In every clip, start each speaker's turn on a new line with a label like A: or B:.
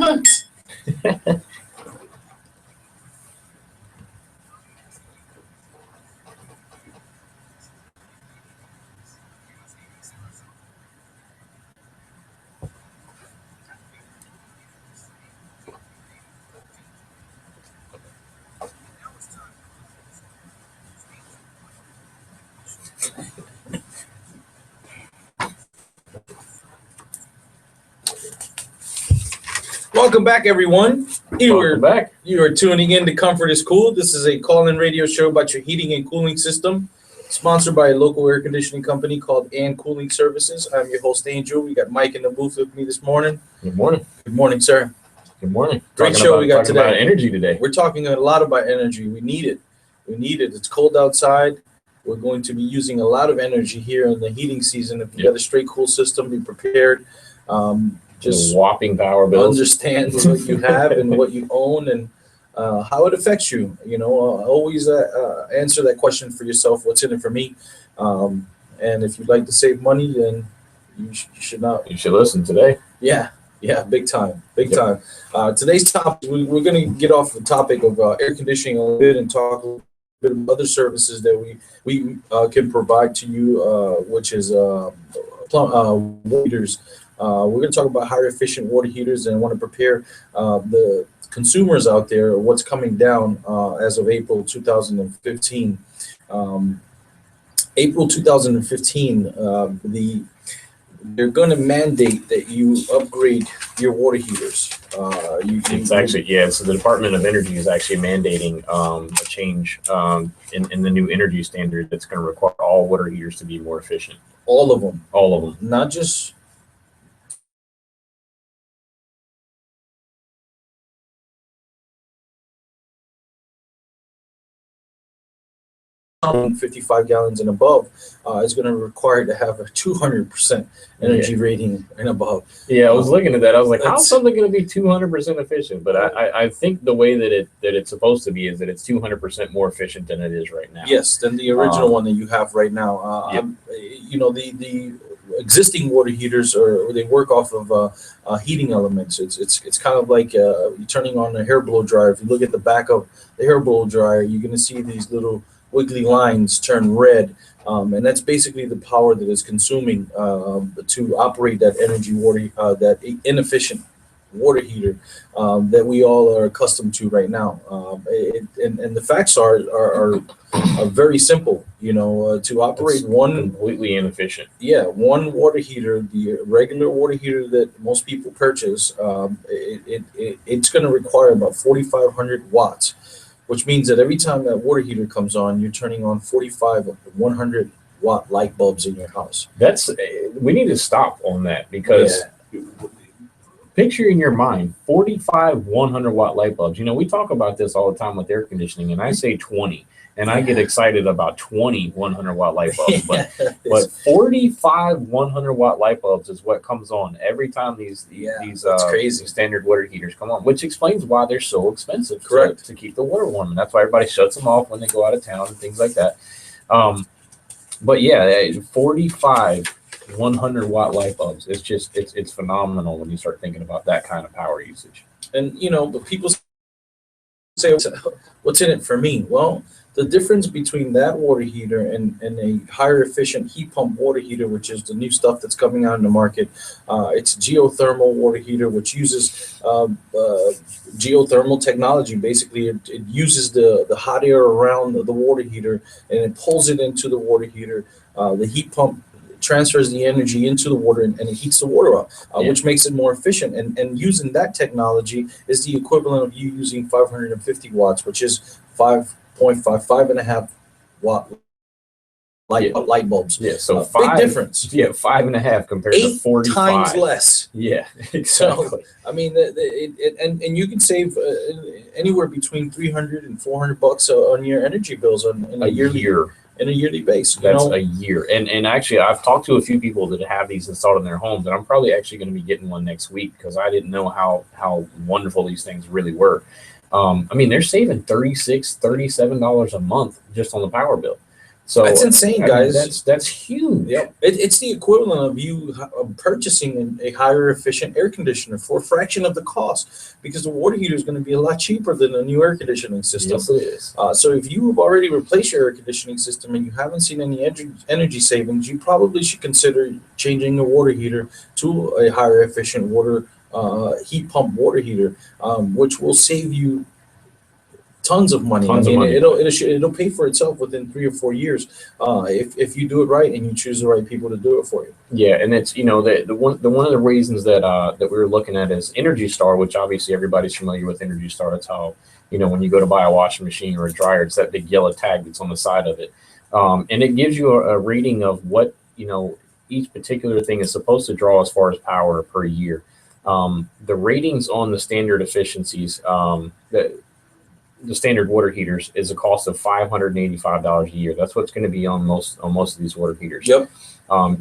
A: What? Welcome back, everyone. You are tuning in to Comfort is Cool. This is a call-in radio show about your heating and cooling system, sponsored by a local air conditioning company called And Cooling Services. I'm your host, Angel. We got Mike in the booth with me this morning.
B: Good morning.
A: Good morning, sir.
B: Good morning.
A: Great show we got today.
B: About energy today.
A: We're talking a lot about energy. We need it. It's cold outside. We're going to be using a lot of energy here in the heating season. If you got a straight cool system, be prepared.
B: Just whopping power bills.
A: Understand what you have and what you own and how it affects you. Always answer that question for yourself. What's in it for me? And if you'd like to save money, then you should not.
B: You should listen today.
A: Yeah, big time. Today's topic, we're going to get off the topic of air conditioning a little bit and talk a little bit of other services that we can provide to you, which is water heaters. We're going to talk about higher efficient water heaters, and I want to prepare the consumers out there what's coming down as of April 2015. April 2015, they're going to mandate that you upgrade your water heaters.
B: So the Department of Energy is actually mandating a change in the new energy standard that's going to require all water heaters to be more efficient.
A: All of them.
B: Not just.
A: From 55 gallons and above is going to require to have a 200% energy rating and above.
B: Yeah, I was looking at that. I was like, how's something going to be 200% efficient? But I think the way that it's supposed to be is that it's 200% more efficient than it is right now.
A: Yes, than the original one that you have right now. The existing water heaters they work off of heating elements. It's kind of like you're turning on a hair blow dryer. If you look at the back of the hair blow dryer, you're going to see these little wiggly lines turn red, and that's basically the power that is consuming to operate that that inefficient water heater that we all are accustomed to right now. And the facts are very simple. To operate one
B: completely inefficient.
A: Yeah, one water heater, the regular water heater that most people purchase, it's going to require about 4,500 watts. Which means that every time that water heater comes on, you're turning on 45 of the 100 watt light bulbs in your house.
B: We need to stop on that because picture in your mind 45 100 watt light bulbs. We talk about this all the time with air conditioning, and I say 20, and I get excited about 20 100 watt light bulbs, but 45 100 watt light bulbs is what comes on every time these crazy standard water heaters come on, which explains why they're so expensive.
A: Correct.
B: To keep the water warm, and that's why everybody shuts them off when they go out of town and things like that. But yeah, 45 100 watt light bulbs. It's phenomenal when you start thinking about that kind of power usage.
A: And but people say, what's in it for me? Well, the difference between that water heater and a higher efficient heat pump water heater, which is the new stuff that's coming out in the market, it's geothermal water heater, which uses geothermal technology. Basically, it uses the hot air around the water heater, and it pulls it into the water heater. The heat pump transfers the energy into the water and it heats the water up, which makes it more efficient. And using that technology is the equivalent of you using 550 watts, which is 5.5 watt light bulbs.
B: Yeah, so
A: big difference.
B: Yeah, 5.5 compared to 45
A: times less.
B: Yeah, exactly.
A: So, I mean, and you can save anywhere between $300 and $400 on your energy bills on a yearly basis.
B: That's a year. And actually, I've talked to a few people that have these installed in their homes, and I'm probably actually going to be getting one next week because I didn't know how wonderful these things really were. I mean, they're saving $36, $37 a month just on the power bill. So
A: That's insane,
B: I mean,
A: guys.
B: that's huge.
A: Yep. It's the equivalent of you purchasing a higher efficient air conditioner for a fraction of the cost, because the water heater is going to be a lot cheaper than a new air conditioning system.
B: Yes, it is.
A: So if you have already replaced your air conditioning system and you haven't seen any energy savings, you probably should consider changing your water heater to a higher efficient water heat pump water heater, which will save you tons of money.
B: Tons
A: I
B: of
A: mean,
B: money.
A: it'll pay for itself within 3 or 4 years, if you do it right and you choose the right people to do it for you.
B: Yeah, and it's the one of the reasons that that we were looking at is Energy Star, which obviously everybody's familiar with Energy Star. It's how when you go to buy a washing machine or a dryer, it's that big yellow tag that's on the side of it, and it gives you a rating of what each particular thing is supposed to draw as far as power per year. The ratings on the standard efficiencies, the standard water heaters, is a cost of $585 a year. That's what's going to be on most of these water heaters.
A: Yep.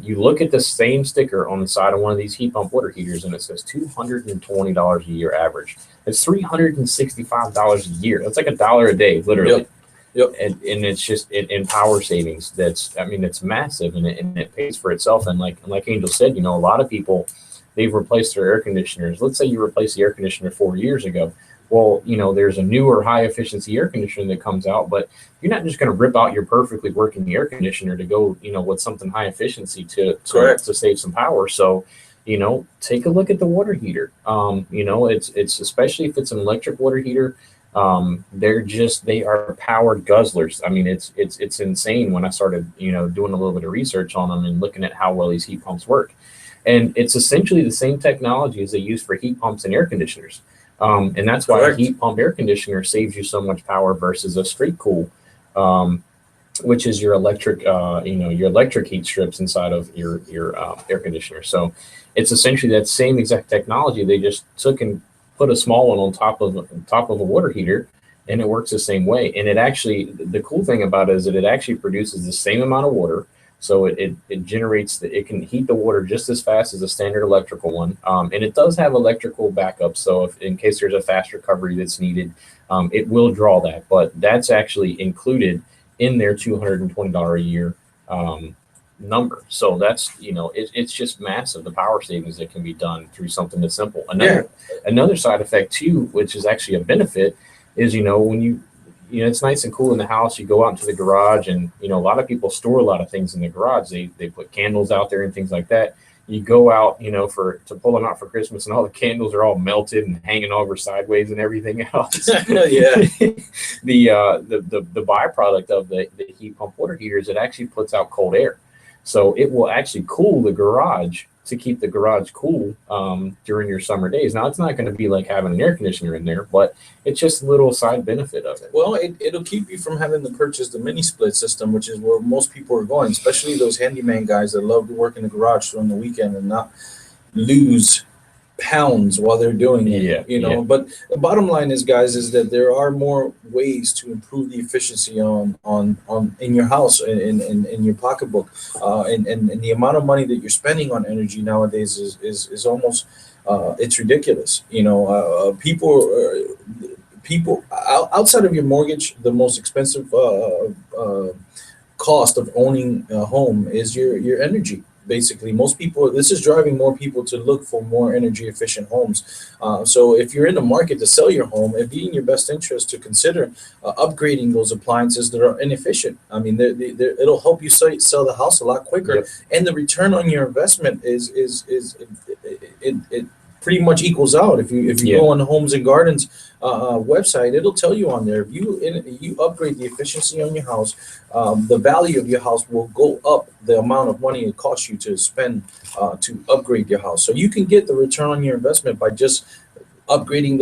B: You look at the same sticker on the side of one of these heat pump water heaters, and it says $220 a year average. It's $365 a year. That's like $1 a day, literally.
A: Yep.
B: And it's just in power savings. It's massive, and it pays for itself. And like Angel said, a lot of people, they've replaced their air conditioners. Let's say you replaced the air conditioner 4 years ago. Well, there's a newer high efficiency air conditioner that comes out, but you're not just going to rip out your perfectly working air conditioner to go, with something high efficiency to save some power. So, take a look at the water heater. It's especially if it's an electric water heater. They are powered guzzlers. I mean, it's insane when I started, doing a little bit of research on them and looking at how well these heat pumps work. And it's essentially the same technology as they use for heat pumps and air conditioners. And that's why a heat pump air conditioner saves you so much power versus a straight cool, which is your electric, your electric heat strips inside of your air conditioner. So it's essentially that same exact technology. They just took and put a small one on top of a water heater, and it works the same way. And it actually, the cool thing about it is that it actually produces the same amount of water. So it generates it can heat the water just as fast as a standard electrical one, and it does have electrical backup. So if in case there's a fast recovery that's needed, it will draw that. But that's actually included in their $220 a year number. So that's it's just massive, the power savings that can be done through something that's simple. Another side effect too, which is actually a benefit, is when it's nice and cool in the house. You go out into the garage, and a lot of people store a lot of things in the garage. They put candles out there and things like that. You go out, to pull them out for Christmas, and all the candles are all melted and hanging over sideways and everything else.
A: Yeah.
B: The byproduct of the heat pump water heater is it actually puts out cold air, so it will actually cool the garage to keep the garage cool during your summer days. Now, it's not going to be like having an air conditioner in there, but it's just a little side benefit of it.
A: Well, it'll keep you from having to purchase the mini split system, which is where most people are going, especially those handyman guys that love to work in the garage during the weekend and not lose pounds while they're doing it. But the bottom line is, guys, is that there are more ways to improve the efficiency on in your house and in your pocketbook, and the amount of money that you're spending on energy nowadays is almost it's ridiculous. People outside of your mortgage, the most expensive cost of owning a home is your energy. Basically, most people, this is driving more people to look for more energy efficient homes. So if you're in the market to sell your home, it'd be in your best interest to consider upgrading those appliances that are inefficient. I mean, it'll help you sell the house a lot quicker.
B: Yep.
A: And the return on your investment is it pretty much equals out. If you go on the Homes and Gardens website, it'll tell you on there, if you upgrade the efficiency on your house, the value of your house will go up the amount of money it costs you to spend to upgrade your house. So you can get the return on your investment by just upgrading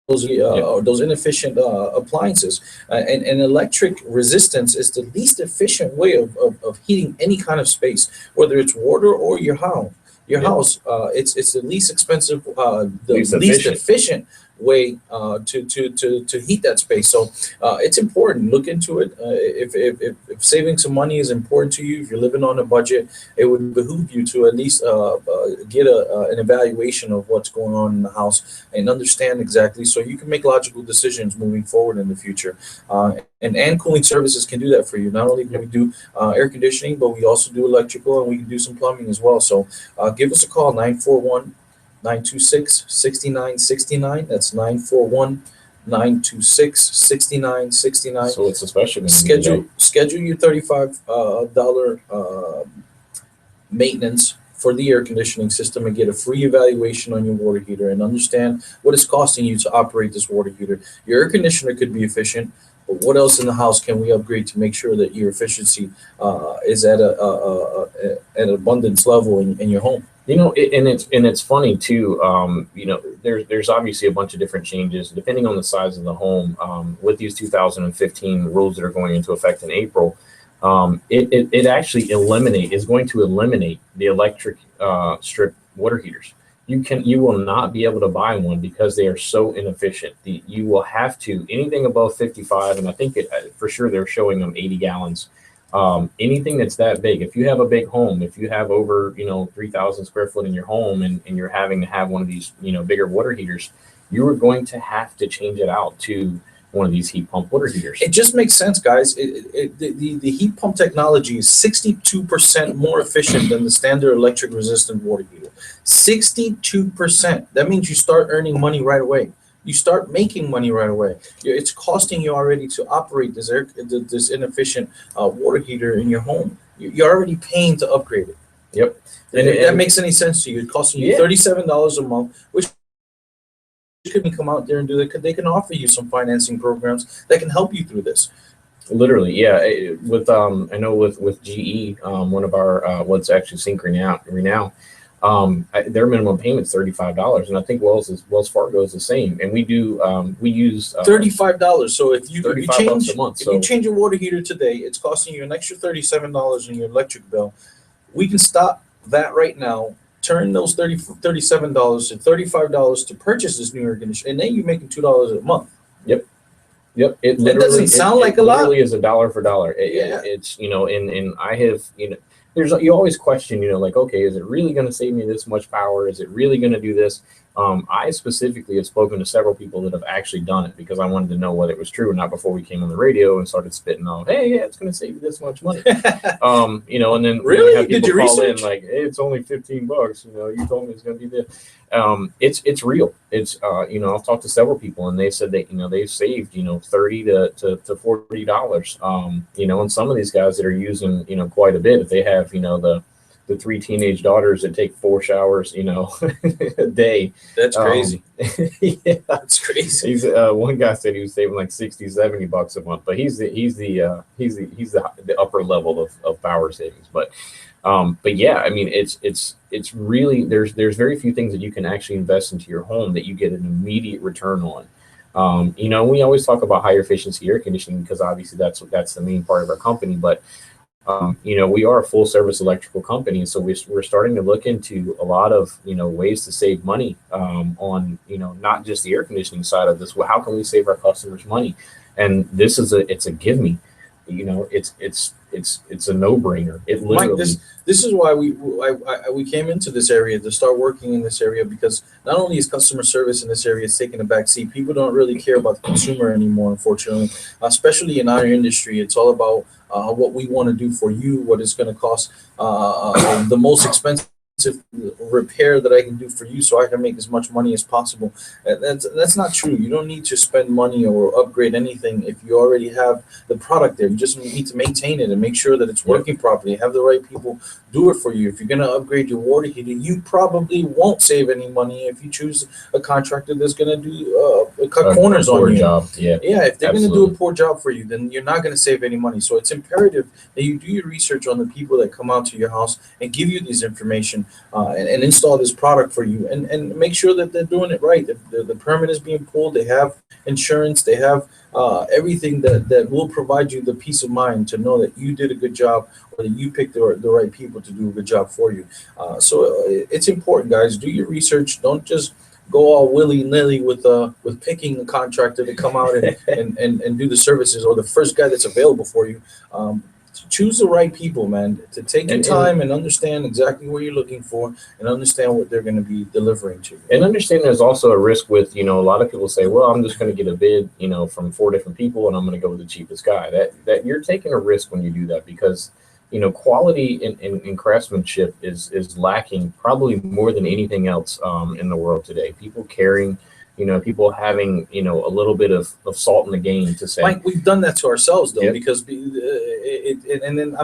A: those inefficient appliances. And electric resistance is the least efficient way of heating any kind of space, whether it's water or your house. It's the least expensive, the least efficient way to heat that space. So it's important. Look into it. If saving some money is important to you, if you're living on a budget, it would behoove you to at least get an evaluation of what's going on in the house and understand exactly, so you can make logical decisions moving forward in the future. And cooling services can do that for you. Not only can we do air conditioning, but we also do electrical, and we can do some plumbing as well. So give us a call, 941-926-6969. That's 941-926-6969.
B: So it's especially
A: Schedule your $35 maintenance for the air conditioning system and get a free evaluation on your water heater and understand what it's costing you to operate this water heater. Your air conditioner could be efficient, but what else in the house can we upgrade to make sure that your efficiency is at an abundance level in your home?
B: It's funny too. There's obviously a bunch of different changes depending on the size of the home. With these 2015 rules that are going into effect in April, it actually is going to eliminate the electric strip water heaters. You will not be able to buy one because they are so inefficient. You will have to, anything above 55, and I think for sure they're showing them 80 gallons. Anything that's that big, if you have a big home, if you have over 3,000 square foot in your home, and you're having to have one of these bigger water heaters, you are going to have to change it out to one of these heat pump water heaters.
A: It just makes sense, guys. The heat pump technology is 62% more efficient than the standard electric resistant water heater. 62%. That means you start earning money right away. You start making money right away. It's costing you already to operate this inefficient water heater in your home. You're already paying to upgrade it.
B: Yep.
A: And if that makes any sense to you, it's costing you $37 a month, which can come out there and do that. They can offer you some financing programs that can help you through this.
B: Literally, yeah. I know with GE, one of our what's actually Sync Renown, their minimum payment is $35, and I think Wells Fargo is the same. And we use
A: $35. So if you change
B: a month,
A: if you change your water heater today, it's costing you an extra $37 in your electric bill. We can stop that right now. Turn those $37 to $35 to purchase this new air conditioner, and then you're making $2 a month.
B: Yep. It
A: doesn't sound like a lot.
B: It literally is a dollar for dollar. It's and I have you always question like, okay, is it really going to save me this much power? Is it really going to do this? I specifically have spoken to several people that have actually done it because I wanted to know whether it was true or not before we came on the radio and started spitting on, hey, yeah, it's going to save you this much money. And then
A: really, did you
B: call
A: research?
B: In like, hey, it's only $15. You told me it's going to be this. It's real. It's I've talked to several people and they said that they've saved $30 to $40. And some of these guys that are using quite a bit, if they have the 3 teenage daughters that take 4 showers a day.
A: That's crazy.
B: Yeah,
A: that's crazy.
B: He's one guy said he was saving like $60-$70 a month, but he's the upper level of power savings. But yeah, I mean it's really there's very few things that you can actually invest into your home that you get an immediate return on. We always talk about higher efficiency air conditioning because obviously that's the main part of our company, but we are a full service electrical company, so we're starting to look into a lot of ways to save money on not just the air conditioning side of this. Well, how can we save our customers money? And this is it's a give me. It's a no-brainer. It literally.
A: Mike, this is why we came into this area to start working in this area, because not only is customer service in this area taking a back seat, people don't really care about the consumer anymore, unfortunately, especially in our industry. It's all about what we want to do for you, what it's going to cost, the most expensive repair that I can do for you so I can make as much money as possible. That's not true. You don't need to spend money or upgrade anything if you already have the product there. You just need to maintain it and make sure that it's working properly. Have the right people do it for you. If you're going to upgrade your water heater, you probably won't save any money if you choose a contractor that's going to do cut corners on you.
B: Job.
A: If they're going to do a poor job for you, then you're not going to save any money. So it's imperative that you do your research on the people that come out to your house and give you this information and install this product for you, and make sure that they're doing it right. If the permit is being pulled, they have insurance, they have everything that will provide you the peace of mind to know that you did a good job, or that you picked the right people to do a good job for you. So it's important, guys. Do your research. Don't just go all willy-nilly with picking a contractor to come out and do the services, or the first guy that's available for you. Choose the right people, man, to take your time and understand exactly what you're looking for and understand what they're going to be delivering to you.
B: And understand there's also a risk with, a lot of people say, well, I'm just going to get a bid, from 4 different people and I'm going to go with the cheapest guy. That you're taking a risk when you do that, because, quality in craftsmanship is lacking probably more than anything else in the world today. People caring, people having, a little bit of salt in the game to say.
A: Mike, we've done that to ourselves though,
B: Yep.
A: because and then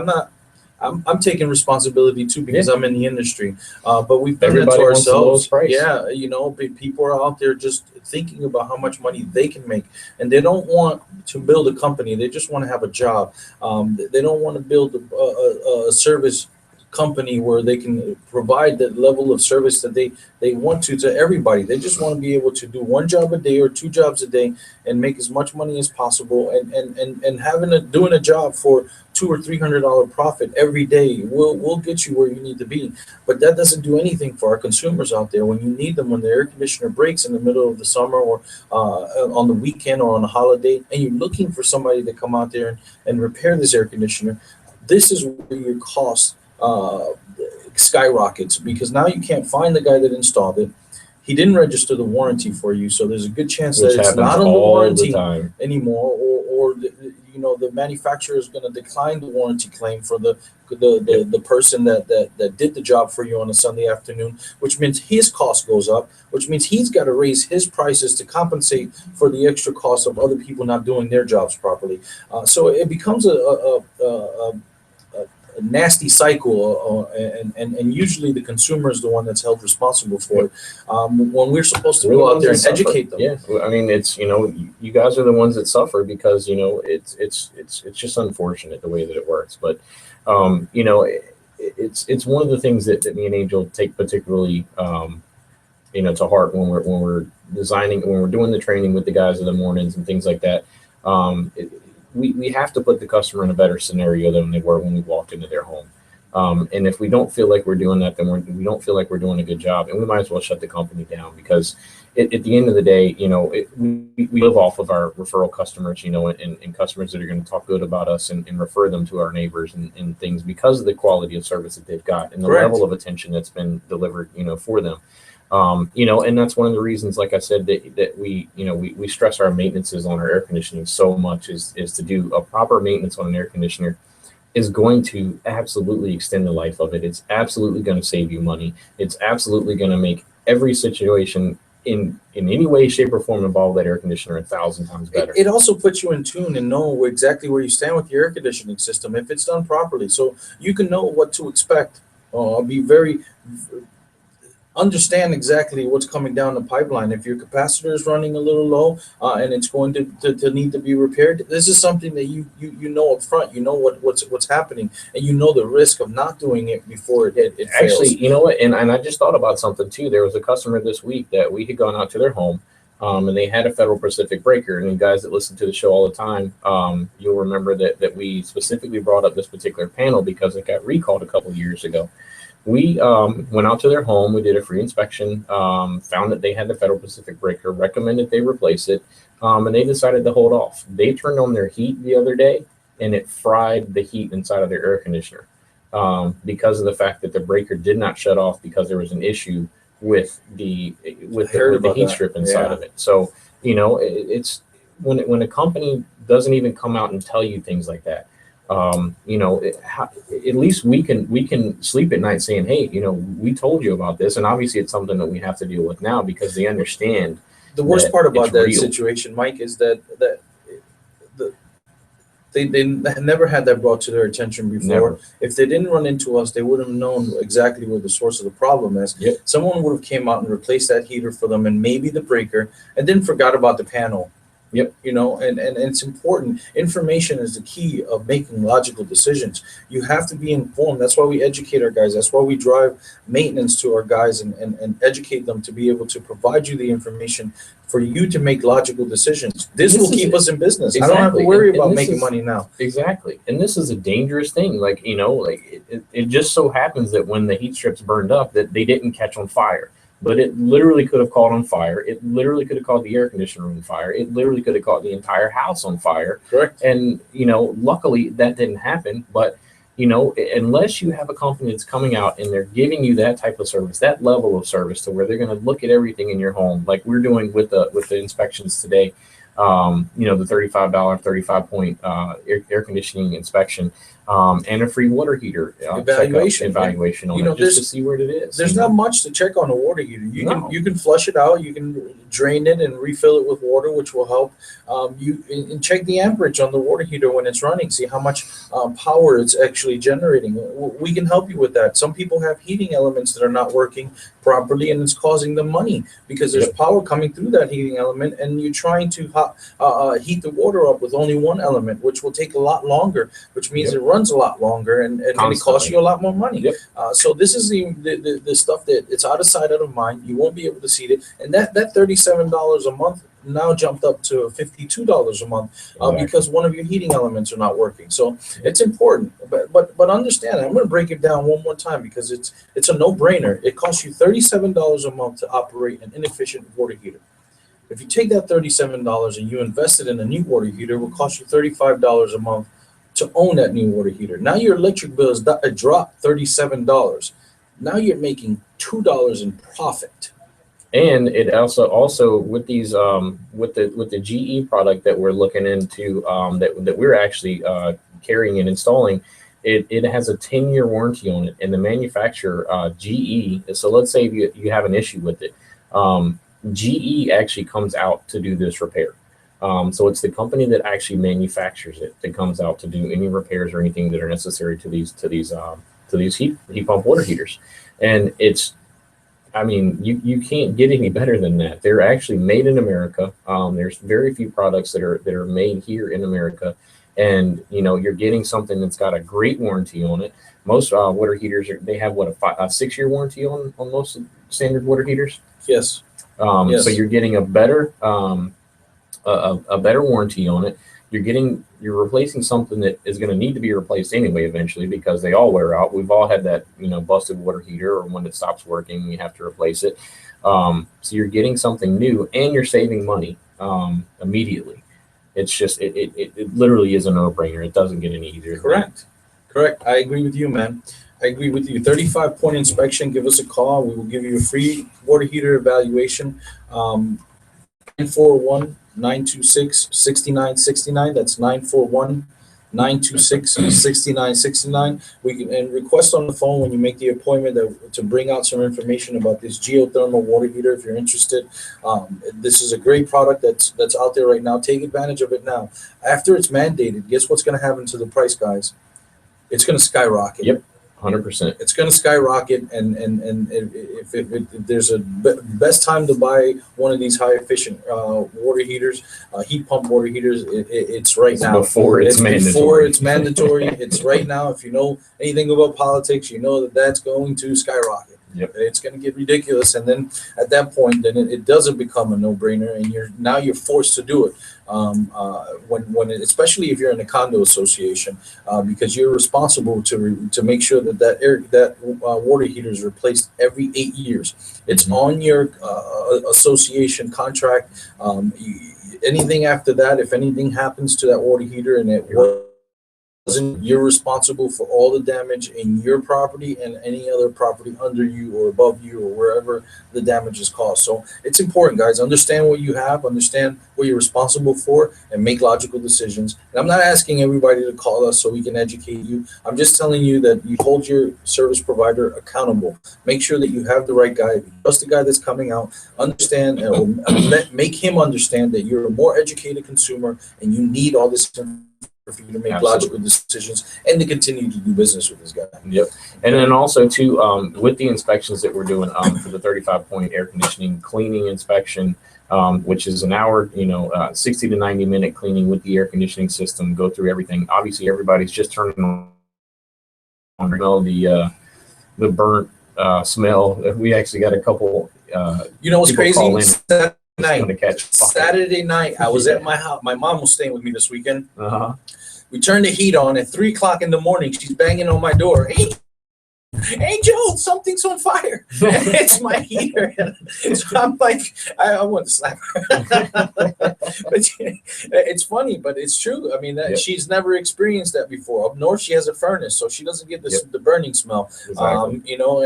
A: I'm taking responsibility too, because I'm in the industry. But we've done
B: Everybody
A: that to
B: wants the lowest
A: ourselves.
B: price.
A: Yeah, people are out there just thinking about how much money they can make, and they don't want to build a company. They just want to have a job. They don't want to build a service company where they can provide that level of service that they want to everybody. They just want to be able to do one job a day or 2 jobs a day and make as much money as possible, and doing a job for $200 or $300 profit every day will get you where you need to be. But that doesn't do anything for our consumers out there when you need them, when the air conditioner breaks in the middle of the summer, or on the weekend or on a holiday, and you're looking for somebody to come out there and repair this air conditioner. This is where your cost skyrockets, because now you can't find the guy that installed it. He didn't register the warranty for you, so there's a good chance that it's not under warranty anymore, or the manufacturer is going to decline the warranty claim for the person that did the job for you on a Sunday afternoon, which means his cost goes up, which means he's got to raise his prices to compensate for the extra cost of other people not doing their jobs properly. So it becomes a nasty cycle, and usually the consumer is the one that's held responsible for it, when we're supposed to go out there and educate them.
B: Yeah, I mean, it's you guys are the ones that suffer, because it's just unfortunate the way that it works. But it's one of the things that me and Angel take particularly to heart when we're designing, when we're doing the training with the guys in the mornings and things like that. We have to put the customer in a better scenario than they were when we walked into their home. And if we don't feel like we're doing that, then we don't feel like we're doing a good job, and we might as well shut the company down, because at the end of the day, we live off of our referral customers, and customers that are going to talk good about us and refer them to our neighbors and things, because of the quality of service that they've got and the
A: Correct.
B: level of attention that's been delivered, for them. And that's one of the reasons, like I said, that we stress our maintenances on our air conditioning so much, is to do a proper maintenance on an air conditioner is going to absolutely extend the life of it. It's absolutely going to save you money. It's absolutely going to make every situation in any way, shape, or form involve that air conditioner 1,000 times better.
A: It also puts you in tune and know exactly where you stand with your air conditioning system if it's done properly, so you can know what to expect. Be very understand exactly what's coming down the pipeline. If your capacitor is running a little low, and it's going to need to be repaired, this is something that you know up front. You know what's happening, and you know the risk of not doing it before it fails.
B: Actually, you know what? And I just thought about something too. There was a customer this week that we had gone out to their home, and they had a Federal Pacific breaker. And you guys that listen to the show all the time, you'll remember that we specifically brought up this particular panel because it got recalled a couple of years ago. We went out to their home. We did a free inspection, found that they had the Federal Pacific breaker, recommended they replace it, and they decided to hold off. They turned on their heat the other day, and it fried the heat inside of their air conditioner because of the fact that the breaker did not shut off because there was an issue with the heat strip inside of it. So, it's when a company doesn't even come out and tell you things like that. At least we can sleep at night saying, hey, we told you about this, and obviously it's something that we have to deal with now because they understand.
A: The worst part about that
B: real
A: situation, Mike, is that they never had that brought to their attention before.
B: Never.
A: If they didn't run into us, they would have known exactly where the source of the problem is.
B: Yep.
A: Someone would have came out and replaced that heater for them, and maybe the breaker, and then forgot about the panel.
B: Yep.
A: And it's important. Information is the key of making logical decisions. You have to be informed. That's why we educate our guys. That's why we drive maintenance to our guys and educate them to be able to provide you the information for you to make logical decisions. This will keep us in business.
B: Exactly.
A: I don't have to worry about
B: this
A: making
B: is
A: money now.
B: Exactly. And this is a dangerous thing. It just so happens that when the heat strips burned up, that they didn't catch on fire. but it literally could have caught on fire. It literally could have caught the air conditioner on fire. It literally could have caught the entire house on fire.
A: Correct.
B: And, luckily that didn't happen. But, unless you have a company that's coming out and they're giving you that type of service, that level of service to where they're going to look at everything in your home, like we're doing with the inspections today, the $35, 35-point air conditioning inspection, and a free water heater
A: evaluation
B: on it, just to see where it is.
A: There's not much to check on a water heater. You can flush it out, you can drain it and refill it with water, which will help. And check the amperage on the water heater when it's running. See how much power it's actually generating. We can help you with that. Some people have heating elements that are not working properly, and it's causing them money because there's power coming through that heating element, and you're trying to heat the water up with only one element, which will take a lot longer, which means it runs a lot longer, and it costs you a lot more money. So this is the stuff that it's out of sight, out of mind. You won't be able to see it, and that $37 a month now jumped up to $52 a month because one of your heating elements are not working. So it's important, but understand. I'm going to break it down one more time because it's a no-brainer. It costs you $37 a month to operate an inefficient water heater. If you take that $37 and you invest it in a new water heater, it will cost you $35 a month to own that new water heater. Now your electric bill has dropped $37. Now you're making $2 in profit.
B: And it also with these with the GE product that we're looking into, that we're actually carrying and installing, it has a 10-year warranty on it, and the manufacturer, GE. So let's say you have an issue with it, GE actually comes out to do this repair. So it's the company that actually manufactures it that comes out to do any repairs or anything that are necessary to these heat pump water heaters. And you can't get any better than that. They're actually made in America. There's very few products that are made here in America, and you're getting something that's got a great warranty on it. Most water heaters they have a 6-year warranty on most standard water heaters.
A: Yes.
B: So you're getting a better warranty on it. You're replacing something that is going to need to be replaced anyway eventually, because they all wear out. We've all had that busted water heater, or when it stops working you have to replace it. So you're getting something new and you're saving money immediately. It's just it literally is a no-brainer. It doesn't get any easier.
A: Correct. I agree with you, man. I agree with you. 35-point inspection. Give us a call. We will give you a free water heater evaluation. 941-926-6969. That's 941-926-6969. We can request on the phone when you make the appointment to bring out some information about this geothermal water heater if you're interested. This is a great product that's out there right now. Take advantage of it now. After it's mandated, guess what's going to happen to the price, guys? It's going to skyrocket.
B: Yep. 100%.
A: It's going to skyrocket, and if there's a best time to buy one of these high efficient water heaters, heat pump water heaters, it's right now.
B: Before it's mandatory.
A: Before it's mandatory. It's right now. If you know anything about politics, you know that's going to skyrocket.
B: Yep.
A: It's going to get ridiculous, and then at that point, then it doesn't become a no-brainer, and you're forced to do it. Especially if you're in a condo association, because you're responsible to make sure that water heater is replaced every 8 years. It's on your association contract. Anything after that, if anything happens to that water heater and it you're responsible for all the damage in your property and any other property under you or above you or wherever the damage is caused. So it's important, guys. Understand what you have, understand what you're responsible for, and make logical decisions. And I'm not asking everybody to call us so we can educate you. I'm just telling you that you hold your service provider accountable. Make sure that you have the right guy. Trust the guy that's coming out. Understand, make him understand that you're a more educated consumer and you need all this information for you to make logical decisions and to continue to do business with this guy.
B: Yep. And then also too, with the inspections that we're doing for the 35-point air conditioning cleaning inspection, which is an hour, 60 to 90 minute cleaning with the air conditioning system, go through everything. Obviously everybody's just turning on the burnt smell. We actually got a couple
A: what's crazy?
B: Saturday
A: night, I was at my house. My mom was staying with me this weekend.
B: Uh-huh.
A: We turned the heat on at 3 o'clock in the morning. She's banging on my door. Hey, Angel, something's on fire. It's my heater. So I'm like, I want to slap her. But it's funny, but it's true. I mean,
B: Yep.
A: she's never experienced that before. Up north, she has a furnace, so she doesn't get the burning smell.
B: Exactly.
A: You know,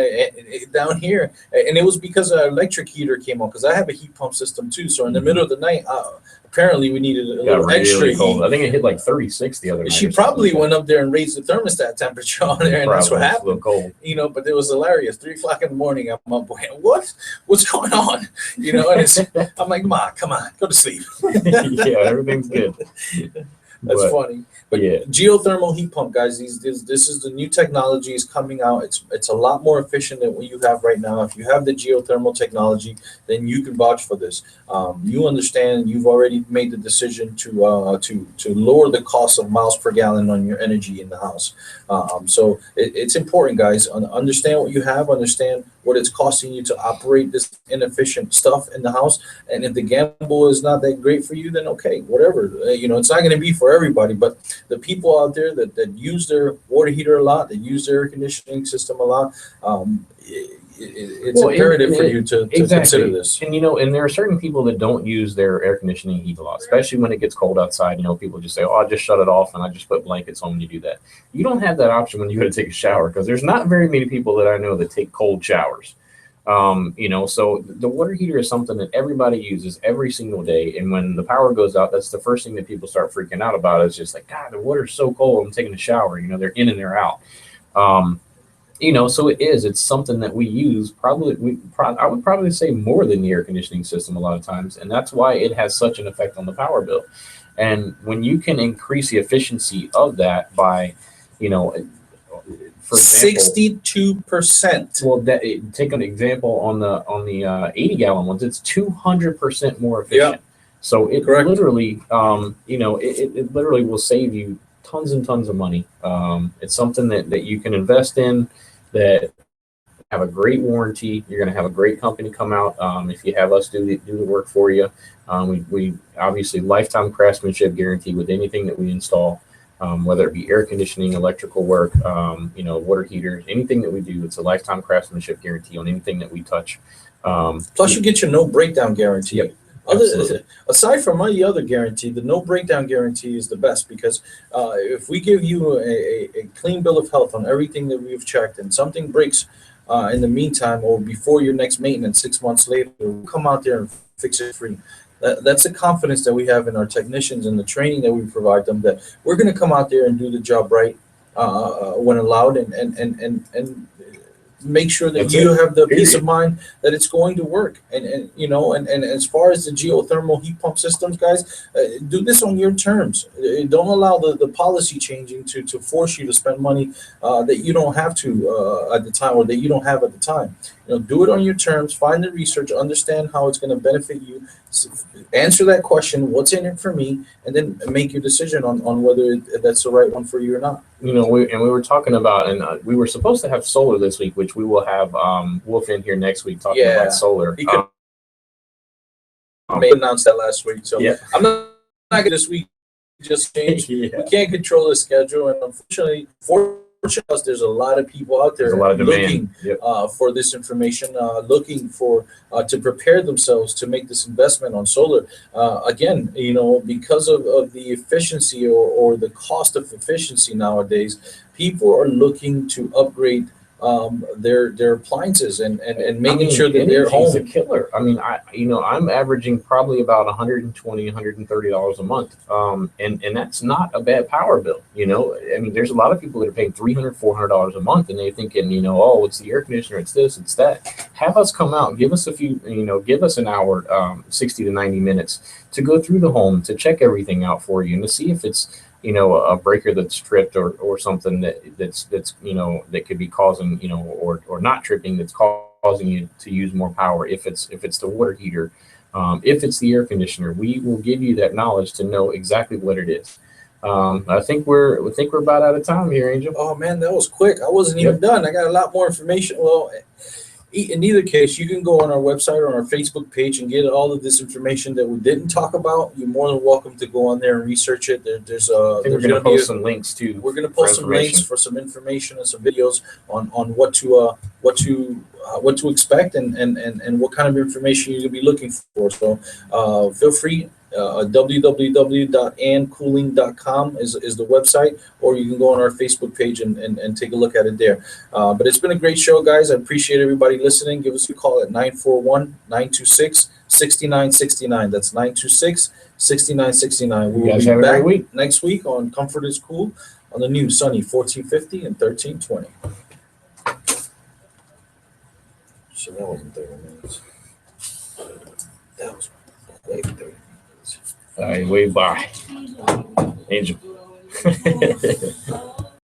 A: down here, and it was because an electric heater came on, because I have a heat pump system too. So in the middle of the night, apparently we needed a little
B: Got
A: extra
B: really cold.
A: heat.
B: I think it hit like 36 the other night.
A: She
B: or something
A: probably
B: like
A: went up there and raised the thermostat temperature on there, and that's what
B: Probably. It's a
A: happened.
B: little cold.
A: You know, but it was hilarious. 3 o'clock in the morning, I'm up. What's going on? You know, and I'm like, Ma, come on, go to sleep.
B: Yeah, everything's good.
A: That's
B: But,
A: funny. But
B: yeah.
A: geothermal heat pump, guys, this is the new technology is coming out. It's a lot more efficient than what you have right now. If you have the geothermal technology, then you can vouch for this. You understand. You've already made the decision to lower the cost of miles per gallon on your energy in the house. So it's important, guys. Understand what you have. Understand what it's costing you to operate this inefficient stuff in the house. And if the gamble is not that great for you, then okay, whatever. You know, it's not going to be for everybody, but the people out there that use their water heater a lot, that use their air conditioning system a lot, it's imperative for you to consider this.
B: And you know, and there are certain people that don't use their air conditioning heat a lot, especially when it gets cold outside. You know, people just say, "Oh, I just shut it off and I just put blankets on when you do that." You don't have that option when you go to take a shower, because there's not very many people that I know that take cold showers. You know, so the water heater is something that everybody uses every single day. And when the power goes out, that's the first thing that people start freaking out about. Is just like, God, the water's so cold. I'm taking a shower. You know, they're in and they're out. You know, so it's something that we use I would probably say more than the air conditioning system a lot of times. And that's why it has such an effect on the power bill. And when you can increase the efficiency of that by, you know, for example,
A: 62%.
B: well, take an example on the 80-gallon ones. It's 200% more efficient.
A: Yeah.
B: So it
A: Correct.
B: literally, you know, it literally will save you tons and tons of money. It's something that you can invest in, that have a great warranty. You're going to have a great company come out. If you have us do the work for you, we obviously lifetime craftsmanship guarantee with anything that we install. Whether it be air conditioning, electrical work, you know, water heaters, anything that we do, it's a lifetime craftsmanship guarantee on anything that we touch.
A: Plus, you get your no breakdown guarantee.
B: Yep, absolutely.
A: Aside from any other guarantee, the no breakdown guarantee is the best, because if we give you a clean bill of health on everything that we've checked, and something breaks in the meantime or before your next maintenance 6 months later, we'll come out there and fix it free. That's the confidence that we have in our technicians and the training that we provide them, that we're going to come out there and do the job right when allowed, and make sure that you have the peace of mind that it's going to work. And you know, and as far as the geothermal heat pump systems, guys, do this on your terms. Don't allow the policy changing to force you to spend money that you don't have to at the time, or that you don't have at the time. You know, do it on your terms. Find the research, understand how it's going to benefit you. Answer that question, what's in it for me, and then make your decision on whether that's the right one for you or not.
B: You know, we were talking about, and we were supposed to have solar this week, which we will have Wolf in here next week talking about solar.
A: He could may announce that last week, so
B: yeah.
A: I'm not this week just changed.
B: Yeah.
A: We can't control the schedule, and unfortunately, there's a lot of people out there looking for this information, looking for to prepare themselves to make this investment on solar. Again, you know, because of the efficiency or the cost of efficiency nowadays, people are looking to upgrade their appliances and making sure that they're home.
B: It's a killer. I mean, I'm averaging probably about $120, $130 a month. And that's not a bad power bill. You know, I mean, there's a lot of people that are paying $300, $400 a month, and they're thinking, you know, oh, it's the air conditioner, it's this, it's that. Have us come out, give us give us an hour, 60 to 90 minutes to go through the home, to check everything out for you, and to see if it's, you know, a breaker that's tripped or something that's you know, that could be causing, you know, or not tripping, that's causing you to use more power. If it's the water heater, if it's the air conditioner, we will give you that knowledge to know exactly what it is. I think we're about out of time here, Angel.
A: Oh man, that was quick. I wasn't even done. I got a lot more information. Well, in either case, you can go on our website or on our Facebook page and get all of this information that we didn't talk about. You're more than welcome to go on there and research it. There's
B: I think we're
A: there's
B: going to
A: going to be
B: post some links too.
A: we're going to
B: for
A: post some links
B: information.
A: for some information and some videos on what to expect and what kind of information you're going to be looking for. So feel free. www.andcooling.com is the website, or you can go on our Facebook page and take a look at it there. But it's been a great show, guys. I appreciate everybody listening. Give us a call at 941-926-6969. That's 926-6969. We
B: You
A: will
B: guys
A: be
B: have a
A: back
B: great week.
A: next week on Comfort is Cool on the new sunny 1450 and 1320. So that wasn't 30 minutes. That was like 30 minutes.
B: All right, wait, bye. Angel.